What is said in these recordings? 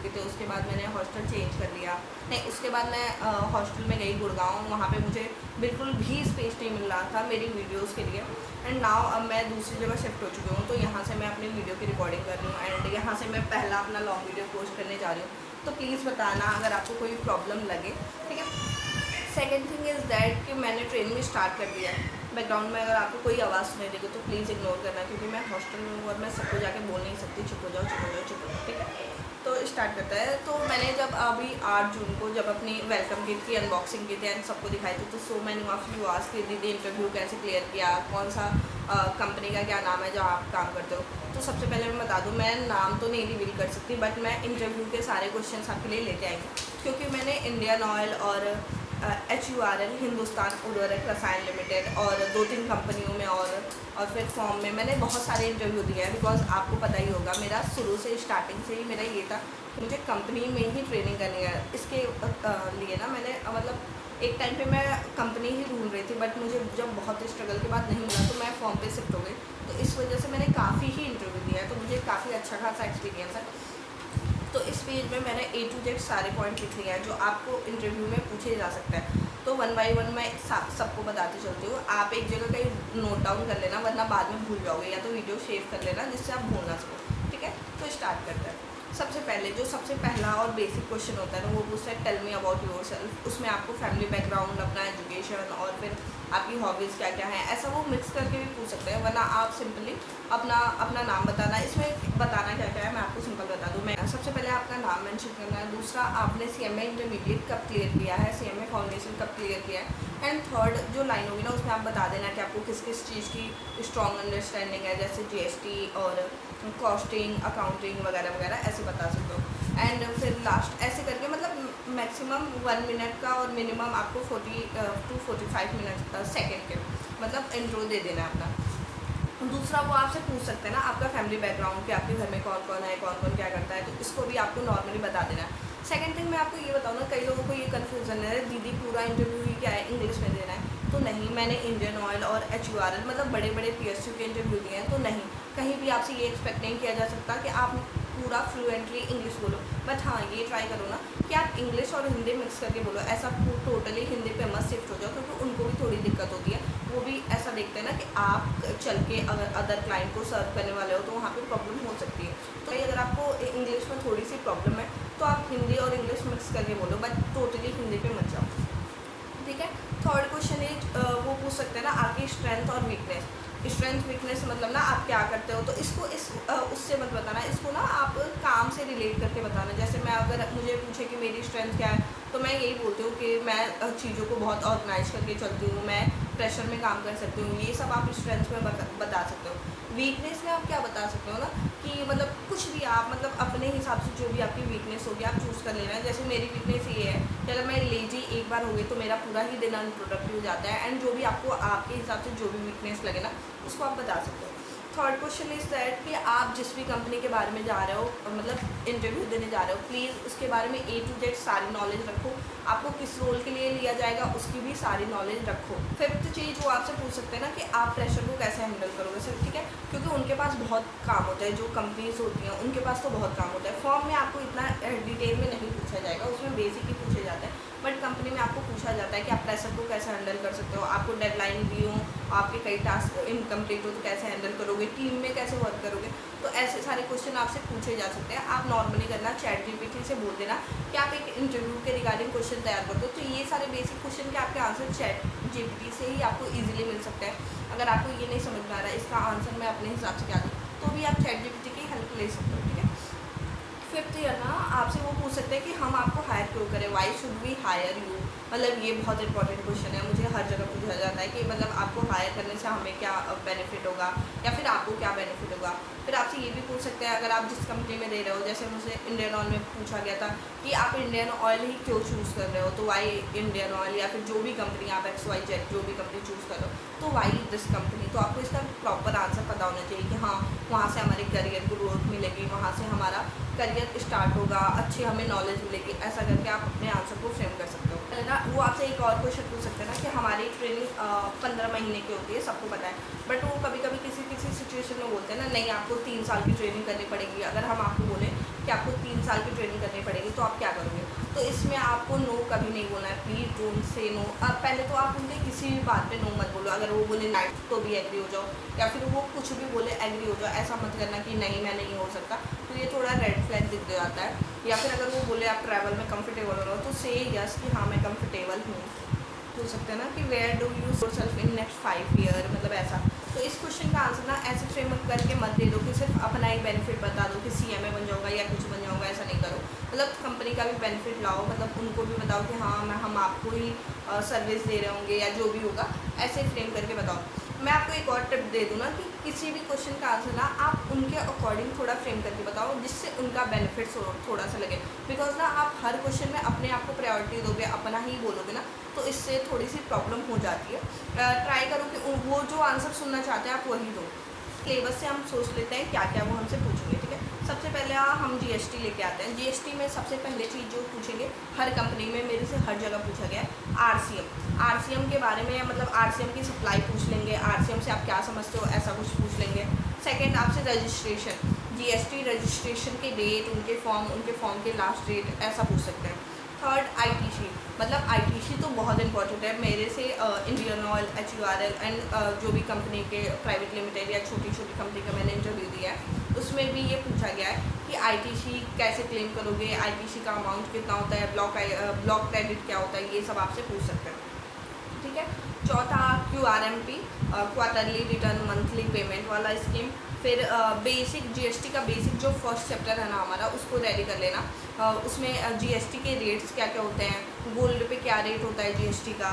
चुके थे। उसके बाद मैंने हॉस्टल चेंज कर लिया, नहीं उसके बाद मैं हॉस्टल में गई गुड़गांव, वहाँ पे मुझे बिल्कुल भी स्पेस नहीं मिल रहा था मेरी वीडियोस के लिए। एंड नाउ अब मैं दूसरी जगह शिफ्ट हो चुकी हूँ, तो यहाँ से मैं अपनी वीडियो की रिकॉर्डिंग कर रही हूँ एंड यहाँ से मैं पहला अपना लॉन्ग वीडियो पोस्ट करने जा रही हूँ। तो प्लीज़ बताना अगर आपको कोई प्रॉब्लम लगे, ठीक है। सेकेंड थिंग इज़ दैट कि मैंने ट्रेनिंग स्टार्ट कर दिया है। बैकग्राउंड में अगर आपको कोई आवाज़ सुनाई देगी तो प्लीज़ इग्नोर करना, क्योंकि मैं हॉस्टल में हूँ और मैं सबको जाके बोल नहीं सकती चुप हो जाओ चुप हो जाओ चुप हो जाओ, ठीक है। तो स्टार्ट करता है। तो मैंने जब अभी 8 जून को जब अपनी वेलकम किट की अनबॉक्सिंग की थी एंड सबको दिखाई थी, तो सो मैंने ऑफ यू आस्क कि दीदी इंटरव्यू कैसे क्लियर किया, कौन सा कंपनी का क्या नाम है जहाँ आप काम करते हो। तो सबसे पहले मैं बता दूँ, मैं नाम तो नहीं रिवील कर सकती, बट मैं इंटरव्यू के सारे क्वेश्चन आपके लिए लेके आएंगे, क्योंकि मैंने इंडियन ऑयल और HURL हिंदुस्तान उर्वरक रसायन लिमिटेड और 2-3 कंपनियों में और फिर फॉर्म में मैंने बहुत सारे इंटरव्यू दिए हैं। बिकॉज आपको पता ही होगा मेरा शुरू से स्टार्टिंग से ही मेरा ये था कि मुझे कंपनी में ही ट्रेनिंग करनी है। इसके लिए ना मैंने मतलब एक टाइम पे मैं कंपनी ही ढूंढ रही थी, बट मुझे जब बहुत स्ट्रगल के बाद नहीं मिला तो मैं फॉर्म पे शिफ्ट हो गई। तो इस वजह से मैंने काफ़ी ही इंटरव्यू दिया है, तो मुझे काफ़ी अच्छा खासा एक्सपीरियंस है। तो इस पेज में मैंने A to Z सारे पॉइंट लिख लिए हैं जो आपको इंटरव्यू में पूछे जा सकते हैं। तो 1 बाय 1 मैं सबको बताती चलती हूँ। आप एक जगह कहीं नोट डाउन कर लेना, वरना बाद में भूल जाओगे, या तो वीडियो सेव कर लेना जिससे आप भूल ना सको, ठीक है। तो स्टार्ट करते हैं। सबसे पहले जो सबसे पहला और बेसिक क्वेश्चन होता है ना, वो पूछता है tell me about yourself. उसमें आपको फैमिली बैकग्राउंड, अपना एजुकेशन और फिर आपकी हॉबीज़ क्या क्या है, ऐसा वो मिक्स करके भी पूछ सकते हैं, वरना आप सिंपली अपना नाम बताना। इसमें बताना क्या क्या है मैं आपको सिंपल बता दूँ। मैं सबसे पहले आपका नाम मेंशन करना है, दूसरा आपने CMA इंटरमीडिएट कब क्लियर किया है, CMA फाउंडेशन कब क्लियर किया है, एंड थर्ड जो लाइन होगी ना उसमें आप बता देना कि आपको किस किस चीज़ की स्ट्रॉन्ग अंडरस्टैंडिंग है, जैसे GST और कॉस्टिंग, अकाउंटिंग वगैरह वगैरह, ऐसे बता सकते हो। एंड फिर लास्ट ऐसे करके मतलब मैक्सिमम 1 मिनट का और मिनिमम आपको 40 to 45 मिनट सेकेंड के मतलब इंट्रो दे देना है अपना। दूसरा वो आपसे पूछ सकते हैं ना आपका फैमिली बैकग्राउंड, कि आपके घर में कौन कौन है, कौन कौन क्या करता है, तो इसको भी आपको नॉर्मली बता देना है। सेकंड थिंग मैं आपको ये बताऊँ ना, कई लोगों को ये कन्फ्यूजन है दीदी पूरा इंटरव्यू ही क्या है इंग्लिश में देना है। तो नहीं, मैंने इंडियन ऑयल और HURL मतलब बड़े बड़े PSU के इंटरव्यू दिए हैं, तो नहीं कहीं भी आपसे ये एक्सपेक्ट नहीं किया जा सकता कि आप पूरा फ्लुएंटली इंग्लिश बोलो। बट हाँ ये ट्राई करो ना कि आप इंग्लिश और हिंदी मिक्स करके बोलो। ऐसा टोटली हिंदी पे मत शिफ्ट हो जाओ, क्योंकि उनको भी थोड़ी दिक्कत होती है। वो भी ऐसा देखते हैं ना कि आप चल के अगर अदर क्लाइंट को सर्व करने वाले हो तो वहाँ पे प्रॉब्लम हो सकती है। तो अगर आपको इंग्लिश में थोड़ी सी प्रॉब्लम है तो आप हिंदी और इंग्लिश मिक्स करके बोलो, बट टोटली हिंदी पे मत जाओ, ठीक है। थर्ड क्वेश्चन इज वो पूछ सकते हैं ना आपकी स्ट्रेंथ और वीकनेस। स्ट्रेंथ वीकनेस मतलब ना आप क्या करते हो, तो इसको उससे मत बताना, इसको ना आप काम से रिलेट करके बताना। जैसे मैं अगर मुझे पूछे कि मेरी स्ट्रेंथ क्या है, तो मैं यही बोलती हूँ कि मैं चीज़ों को बहुत ऑर्गेनाइज करके चलती हूँ, मैं प्रेशर में काम कर सकती हूँ। ये सब आप स्ट्रेंथ में बता सकते हो। वीकनेस में आप क्या बता सकते हो ना कि मतलब कुछ भी आप मतलब अपने हिसाब से जो भी आपकी वीकनेस होगी आप चूज़ कर लेना है। जैसे मेरी वीकनेस ये है कि अगर मैं लेजी एक बार हो गई तो मेरा पूरा ही दिन अनप्रोडक्टिव हो जाता है। एंड जो भी आपको आपके हिसाब से जो भी वीकनेस लगे ना उसको आप बता सकते हो। थर्ड क्वेश्चन इज दैट कि आप जिस भी कंपनी के बारे में जा रहे हो मतलब इंटरव्यू देने जा रहे हो, प्लीज़ उसके बारे में A to Z सारी नॉलेज रखो। आपको किस रोल के लिए लिया जाएगा उसकी भी सारी नॉलेज रखो। फिफ्थ चीज़ वो आपसे पूछ सकते हैं ना कि आप प्रेशर को कैसे हैंडल करोगे सर, ठीक है, क्योंकि उनके पास बहुत काम होता है। जो कंपनीज होती हैं उनके पास तो बहुत काम होता है। फॉर्म में आपको इतना डिटेल में नहीं पूछा जाएगा, उसमें बेसिक ही पूछे जाते हैं, बट कंपनी में आपको पूछा जाता है कि आप प्रेशर को कैसे हैंडल कर सकते हो। आपको डेडलाइन दी हो, आपके कई टास्क इनकम्प्लीट हो तो कैसे हैंडल करोगे, टीम में कैसे वर्क करोगे। तो ऐसे सारे क्वेश्चन आपसे पूछे जा सकते हैं। आप नॉर्मली करना, ChatGPT से बोल देना कि आप एक इंटरव्यू के रिगार्डिंग क्वेश्चन तैयार कर दो, तो ये सारे बेसिक क्वेश्चन के आपके आंसर ChatGPT से ही आपको ईजिली मिल सकते हैं। अगर आपको ये नहीं समझ में आ रहा है इसका आंसर मैं अपने हिसाब से क्या दूँ, तो भी आप ChatGPT की हेल्प ले सकते हो, ठीक है। फिफ्थ ईयर ना आपसे वो पूछ सकते हैं कि हम आपको हायर क्यों करें, why should we hire you. मतलब ये बहुत इंपॉर्टेंट क्वेश्चन है, मुझे हर जगह पूछा जाता है कि मतलब आपको हायर करने से हमें क्या बेनिफिट होगा या फिर आपको क्या बेनिफिट होगा। फिर आपसे ये भी पूछ सकते हैं अगर आप जिस कंपनी में दे रहे हो, जैसे मुझे इंडियन ऑयल में पूछा गया था कि आप इंडियन ऑयल ही क्यों चूज़ कर रहे हो, तो वाई इंडियन ऑयल, या फिर जो भी कंपनी आप XYZ जो भी कंपनी चूज़ कर रहे हो तो वाई दिस कंपनी। तो आपको इसका प्रॉपर आंसर पता होना चाहिए कि हाँ वहाँ से हमारे करियर को ग्रोथ मिलेगी, वहाँ से हमारा करियर स्टार्ट होगा, अच्छी हमें नॉलेज मिलेगी। ऐसा करके आप अपने आंसर को फ्रेम कर सकते हो ना। वो आपसे एक और क्वेश्चन पूछ सकते हैं ना कि हमारी ट्रेनिंग 15 महीने की होती है, सबको पता है, बट वो कभी कभी किसी किसी सिचुएशन में बोलते हैं ना नहीं आपको 3 साल की ट्रेनिंग करनी पड़ेगी। अगर हम आपको बोलें कि आपको 3 साल की ट्रेनिंग करनी पड़ेगी, तो आप क्या करोगे? तो इसमें आपको नो कभी नहीं बोलना है, प्लीज़ डोंट से नो। अब पहले तो आप उनके किसी भी बात पे नो मत बोलो। अगर वो बोले नाइट तो भी एग्री हो जाओ, या फिर वो कुछ भी बोले एग्री हो जाओ। ऐसा मत करना कि नहीं मैं नहीं हो सकता, तो ये थोड़ा रेड फ्लैग दिख जाता है। या फिर अगर वो बोले आप ट्रैवल में कंफर्टेबल हो रहे हो, तो से यस कि हाँ मैं कंफर्टेबल हूँ। पूछ सकते हैं ना कि where do you yourself in next 5 year, मतलब ऐसा। तो इस क्वेश्चन का आंसर ना ऐसे फ्रेम करके मत दे दो कि सिर्फ अपना ही बेनिफिट बता दो कि CMA बन जाऊँगा या कुछ बन जाऊँगा, ऐसा नहीं करो। मतलब कंपनी का भी बेनिफिट लाओ, मतलब उनको भी बताओ कि हाँ हम आपको ही सर्विस दे रहे होंगे या जो भी होगा, ऐसे फ्रेम करके बताओ। मैं आपको एक और टिप दे दूँ ना कि किसी भी क्वेश्चन का आंसर ना आप उनके अकॉर्डिंग थोड़ा फ्रेम करके बताओ, जिससे उनका बेनिफिट थोड़ा सा लगे। बिकॉज ना आप हर क्वेश्चन में अपने आप को प्रायोरिटी दोगे, अपना ही बोलोगे ना, तो इससे थोड़ी सी प्रॉब्लम हो जाती है। ट्राई करो कि वो जो आंसर सुनना चाहते हैं आप वही दो। सिलेबस से हम सोच लेते हैं क्या क्या वो हमसे पूछेंगे, ठीक है। सबसे पहले हम GST लेके आते हैं। GST में सबसे पहले चीज़ जो पूछेंगे, हर कंपनी में मेरे से हर जगह पूछा गया है, RCM के बारे में, मतलब RCM की सप्लाई पूछ लेंगे, RCM से आप क्या समझते हो, ऐसा कुछ पूछ लेंगे। सेकेंड आपसे रजिस्ट्रेशन, GST रजिस्ट्रेशन के डेट, उनके फॉर्म के लास्ट डेट, ऐसा पूछ सकते हैं। थर्ड ITC, मतलब ITC तो बहुत इंपॉर्टेंट है। मेरे से इंडियन ऑयल, HURL एंड जो भी कंपनी के प्राइवेट लिमिटेड या छोटी छोटी कंपनी का मैंने इंटरव्यू दिया है, उसमें भी ये पूछा गया है कि ITC कैसे क्लेम करोगे, ITC का अमाउंट कितना होता है, ब्लॉक क्रेडिट क्या होता है, ये सब आपसे पूछ सकते हैं, ठीक है। चौथा QRMP, quarterly return monthly payment वाला स्कीम। फिर बेसिक GST का बेसिक जो फर्स्ट चैप्टर है ना हमारा, उसको रेडी कर लेना। उसमें GST के रेट्स क्या क्या होते हैं, गोल्ड पे क्या रेट होता है GST का,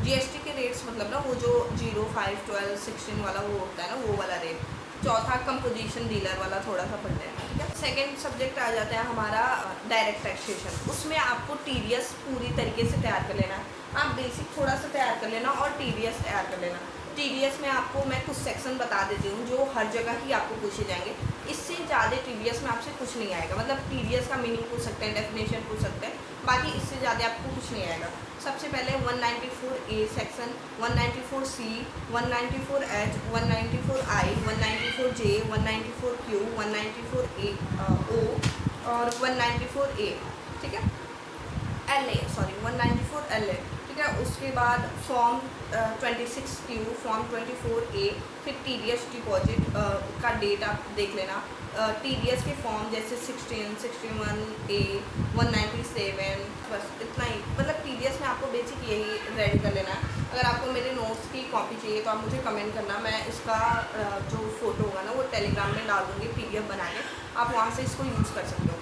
GST के रेट्स मतलब ना वो जो 0, 5, 12, 16 वाला वो होता है ना, वो वाला रेट। चौथा कंपोजिशन डीलर वाला थोड़ा सा पढ़ लेना, ठीक है। सेकेंड सब्जेक्ट आ जाता है हमारा डायरेक्ट टैक्सेशन। उसमें आपको TDS पूरी तरीके से तैयार कर लेना है। आप बेसिक थोड़ा सा तैयार कर लेना और TDS तैयार कर लेना। TDS में आपको मैं कुछ सेक्शन बता देती हूँ जो हर जगह ही आपको पूछे जाएंगे। इससे ज़्यादा TDS में आपसे कुछ नहीं आएगा, मतलब TDS का मीनिंग पूछ सकते हैं, डेफिनेशन पूछ सकते हैं, बाकी इससे ज़्यादा आपको कुछ नहीं आएगा। सबसे पहले 194A section, 194C, 194H, 194I, 194J, 194Q, 194O और 194A, ठीक है। 194LA, ठीक है। उसके बाद फॉर्म 26Q, फॉर्म 24A, फिर TDS डिपॉजिट का डेट आप देख लेना। TDS के फॉर्म जैसे 16, 61A, 197, बस इतना ही। मतलब TDS में आपको बेसिक यही रेडी कर लेना है। अगर आपको मेरे नोट्स की कॉपी चाहिए तो आप मुझे कमेंट करना, मैं इसका जो फ़ोटो होगा ना वो टेलीग्राम में डाल दूँगी PDF बना के, आप वहाँ से इसको यूज़ कर सकते हो।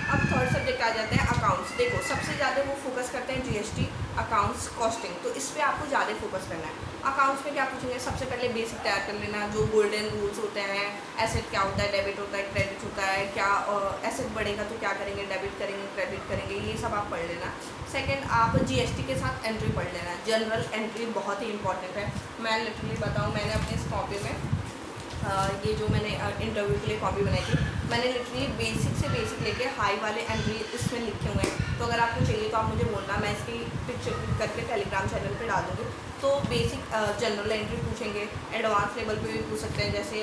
अब थर्ड सब्जेक्ट आ जाते हैं अकाउंट्स। देखो सबसे ज़्यादा वो फोकस करते हैं GST, अकाउंट्स, कॉस्टिंग, तो इस पर आपको ज़्यादा फोकस करना है। अकाउंट्स में क्या पूछेंगे, सबसे पहले बेसिक तैयार कर लेना, जो गोल्डन रूल्स होते हैं, एसेट क्या होता है, डेबिट होता है, क्रेडिट होता है, क्या एसेट बढ़ेगा तो क्या करेंगे, डेबिट करेंगे, क्रेडिट करेंगे, ये सब आप पढ़ लेना। सेकेंड आप GST के साथ एंट्री पढ़ लेना। जनरल एंट्री बहुत ही इंपॉर्टेंट है। मैं लिटरली बताऊँ, मैंने अपने इस कॉपी में ये जो मैंने इंटरव्यू के लिए कॉपी बनाई थी, मैंने लिटरली बेसिक से बेसिक लेके हाई वाले एंट्री इसमें लिखे हुए हैं। तो अगर आपको चाहिए तो आप मुझे बोलना, मैं इसकी पिक्चर क्लिक करके टेलीग्राम चैनल पे डाल दूँगी। तो बेसिक जनरल एंट्री पूछेंगे, एडवांस लेवल पे भी पूछ सकते हैं, जैसे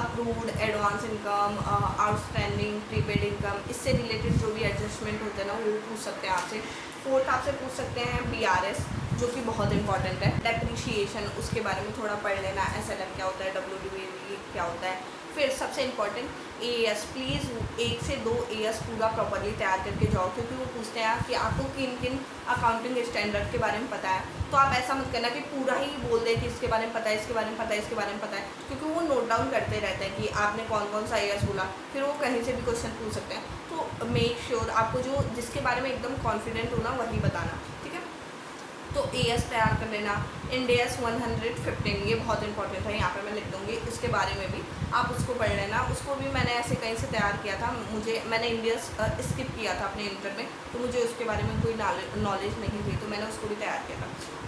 accrued, advance income, outstanding, prepaid income, इससे रिलेटेड जो भी एडजस्टमेंट होते हैं ना वो पूछ सकते हैं आपसे। फोर्थ आपसे पूछ सकते हैं BRS, जो कि बहुत इंपॉर्टेंट है। डेप्रिशिएशन, उसके बारे में थोड़ा पढ़ लेना, SLM क्या होता है, WDV क्या होता है। फिर सबसे इम्पॉर्टेंट AS, प्लीज़ 1 से 2 AS पूरा प्रॉपरली तैयार करके जाओ, क्योंकि वो पूछते हैं कि आपको किन किन अकाउंटिंग स्टैंडर्ड के बारे में पता है। तो आप ऐसा मत करना कि पूरा ही बोल दे कि इसके बारे में पता है, इसके बारे में पता है, इसके बारे में पता है, क्योंकि वो नोट डाउन करते रहते हैं कि आपने कौन कौन सा AS बोला, फिर वो कहीं से भी क्वेश्चन पूछ सकते हैं। तो मेक श्योर आपको जो जिसके बारे में एकदम कॉन्फिडेंट हो ना वही बताना, ठीक है। तो AS तैयार कर लेना। इंड AS 115, ये बहुत इंपॉर्टेंट है, यहाँ पे मैं लिख दूँगी, इसके बारे में भी आप उसको पढ़ लेना। उसको भी मैंने ऐसे कहीं से तैयार किया था, मैंने इंडियस स्किप किया था अपने इंटर में, तो मुझे उसके बारे में कोई नॉलेज नहीं थी, तो मैंने उसको भी तैयार किया था।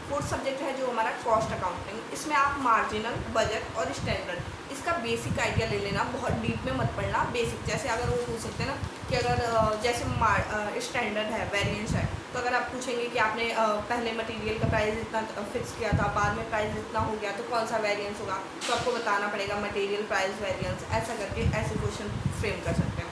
फोर्थ सब्जेक्ट है जो हमारा कॉस्ट अकाउंटिंग। इसमें आप मार्जिनल, बजट और स्टैंडर्ड, इसका बेसिक आइडिया ले लेना, बहुत डीप में मत पढ़ना, बेसिक। जैसे अगर वो पूछ सकते हैं ना कि अगर जैसे स्टैंडर्ड है, वेरिएंस है, तो अगर आप पूछेंगे कि आपने पहले मटेरियल का प्राइस इतना फिक्स किया था, बाद में प्राइस इतना हो गया, तो कौन सा वेरिएंस होगा, तो आपको बताना पड़ेगा मटेरियल प्राइस वेरिएंस, ऐसा करके ऐसे क्वेश्चन फ्रेम कर सकते हैं।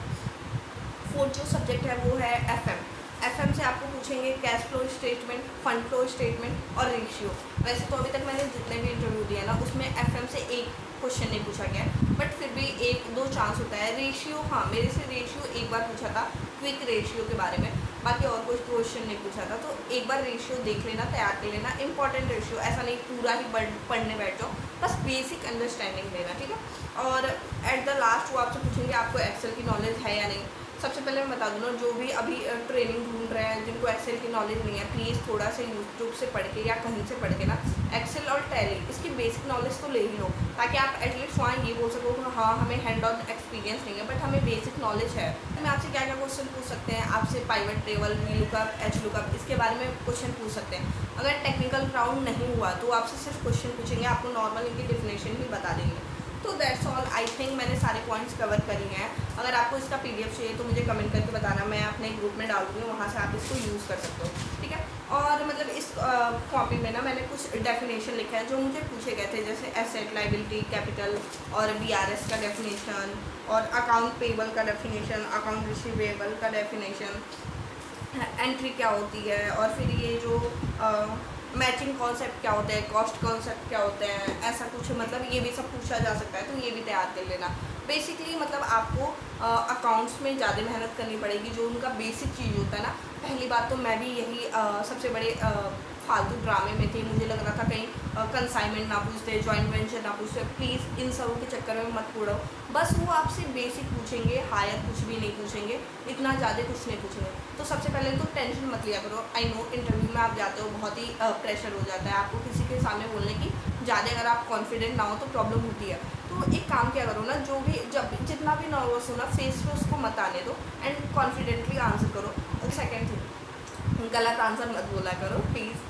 फोर्थ जो सब्जेक्ट है वो है एफएम। एफएम से आपको पूछेंगे cash flow statement, fund flow statement और रेशियो। वैसे तो अभी तक मैंने जितने भी इंटरव्यू दिए ना उसमें एफएम से एक क्वेश्चन नहीं पूछा गया है, बट फिर भी एक दो चांस होता है। रेशियो, हाँ मेरे से रेशियो एक बार पूछा था, क्विक रेशियो के बारे में, बाकी और कोई क्वेश्चन नहीं पूछा था। तो एक बार रेशियो देख लेना, तैयार कर लेना, इंपॉर्टेंट रेशियो, ऐसा नहीं पूरा ही पढ़ने बैठ जाओ, बस बेसिक अंडरस्टैंडिंग लेना, ठीक है। और एट द लास्ट वो आपसे पूछेंगे आपको एक्सेल की नॉलेज है या नहीं। सबसे पहले मैं बता दूँ ना, जो भी अभी ट्रेनिंग ढूंढ रहे हैं, जिनको एक्सेल की नॉलेज नहीं है, प्लीज़ थोड़ा सा यूट्यूब से पढ़ के या कहीं से पढ़ के ना एक्सेल और टैली इसकी बेसिक नॉलेज तो ले ही लो, ताकि आप एटलीस्ट वहाँ ये बोल सको कि हाँ हमें हैंड ऑन एक्सपीरियंस नहीं है बट हमें बेसिक नॉलेज है। मैं आपसे क्या क्या क्वेश्चन पूछ सकते हैं, आपसे pivot table, V lookup, H lookup, इसके बारे में क्वेश्चन पूछ सकते हैं। अगर टेक्निकल राउंड नहीं हुआ तो आपसे सिर्फ क्वेश्चन पूछेंगे, आपको नॉर्मल इनकी डेफिनेशन ही बता देंगे। तो दैट्स ऑल, आई थिंक मैंने सारे पॉइंट्स कवर करी हैं। अगर आपको इसका पीडीएफ चाहिए तो मुझे कमेंट करके बताना, मैं अपने ग्रुप में डाल दूँगी, वहाँ से आप इसको यूज़ कर सकते हो, ठीक है। और मतलब इस कॉपी में ना मैंने कुछ डेफिनेशन लिखा है जो मुझे पूछे गए थे, जैसे एसेट, लाइबिलिटी, कैपिटल और बीआरएस का डेफिनेशन, और अकाउंट पेबल का डेफिनेशन, अकाउंट रिसीवेबल का डेफिनेशन, एंट्री क्या होती है, और फिर ये जो मैचिंग कॉन्सेप्ट क्या होते हैं, कॉस्ट कॉन्सेप्ट क्या होते हैं, ऐसा कुछ मतलब ये भी सब पूछा जा सकता है, तो ये भी तैयार कर लेना। बेसिकली मतलब आपको अकाउंट्स में ज़्यादा मेहनत करनी पड़ेगी, जो उनका बेसिक चीज़ होता है ना। पहली बात तो मैं भी यही सबसे बड़े फालतू ड्रामे में थी, मुझे लग रहा था कहीं कंसाइनमेंट ना पूछते, जॉइंट वेंचर ना पूछते। प्लीज़ इन सबों के चक्कर में मत पड़ो, बस वो आपसे बेसिक पूछेंगे, हायर कुछ भी नहीं पूछेंगे, इतना ज़्यादा कुछ नहीं पूछेंगे। तो सबसे पहले तो टेंशन मत लिया करो। आई नो इंटरव्यू में आप जाते हो, बहुत ही प्रेशर हो जाता है आपको किसी के सामने बोलने की, ज़्यादा अगर आप कॉन्फिडेंट ना हो तो प्रॉब्लम होती है। तो एक काम क्या करो ना, जो भी जब जितना भी नर्वस हो ना, फेस पे उसको मत आने दो एंड कॉन्फिडेंटली आंसर करो। और सेकेंड थिंग, गलत आंसर मत बोला करो प्लीज़।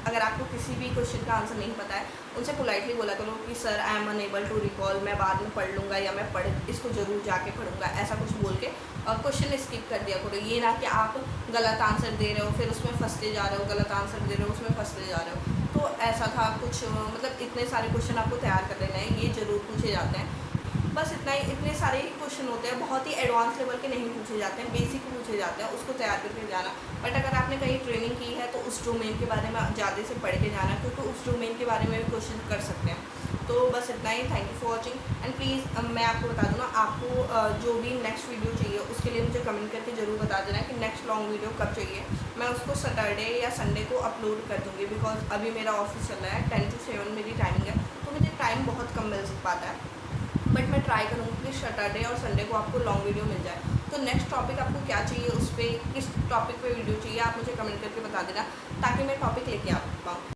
अगर आपको किसी भी क्वेश्चन का आंसर नहीं पता है, उनसे पोलाइटली बोला करो कि sir I am unable to recall, मैं बाद में पढ़ लूँगा, या मैं इसको ज़रूर जाके पढ़ूंगा, ऐसा कुछ बोल के क्वेश्चन स्किप कर दिया करो। ये ना कि आप गलत आंसर दे रहे हो फिर उसमें फंसते जा रहे हो, गलत आंसर दे रहे हो उसमें फंसते जा रहे हो। तो ऐसा था कुछ, मतलब इतने सारे क्वेश्चन आपको तैयार कर लेना है, ये ज़रूर पूछे जाते हैं। बस इतना ही, इतने सारे ही क्वेश्चन होते हैं, बहुत ही एडवांस लेवल के नहीं पूछे जाते हैं, बेसिक पूछे जाते हैं, उसको तैयार करके जाना। बट अगर आपने कहीं ट्रेनिंग की है तो उस डोमेन के बारे में ज़्यादा से पढ़ के जाना, क्योंकि उस डोमेन के बारे में भी क्वेश्चन कर सकते हैं। तो बस इतना ही, thank you for watching and please मैं आपको बता दूँ ना, आपको जो भी नेक्स्ट वीडियो चाहिए उसके लिए मुझे कमेंट करके ज़रूर बता देना कि नेक्स्ट लॉन्ग वीडियो कब चाहिए। मैं उसको सैटरडे या संडे को अपलोड कर दूँगी, बिकॉज अभी मेरा ऑफिस चल रहा है, 10 to 7 मेरी टाइमिंग है, तो मुझे टाइम बहुत कम मिल पाता है। बट मैं ट्राई करूँगी कि सैटरडे और संडे को आपको लॉन्ग वीडियो मिल जाए। तो नेक्स्ट टॉपिक आपको क्या चाहिए, उस पर किस टॉपिक पे वीडियो चाहिए, आप मुझे कमेंट करके बता देना, ताकि मैं टॉपिक लेके आ पाऊँ।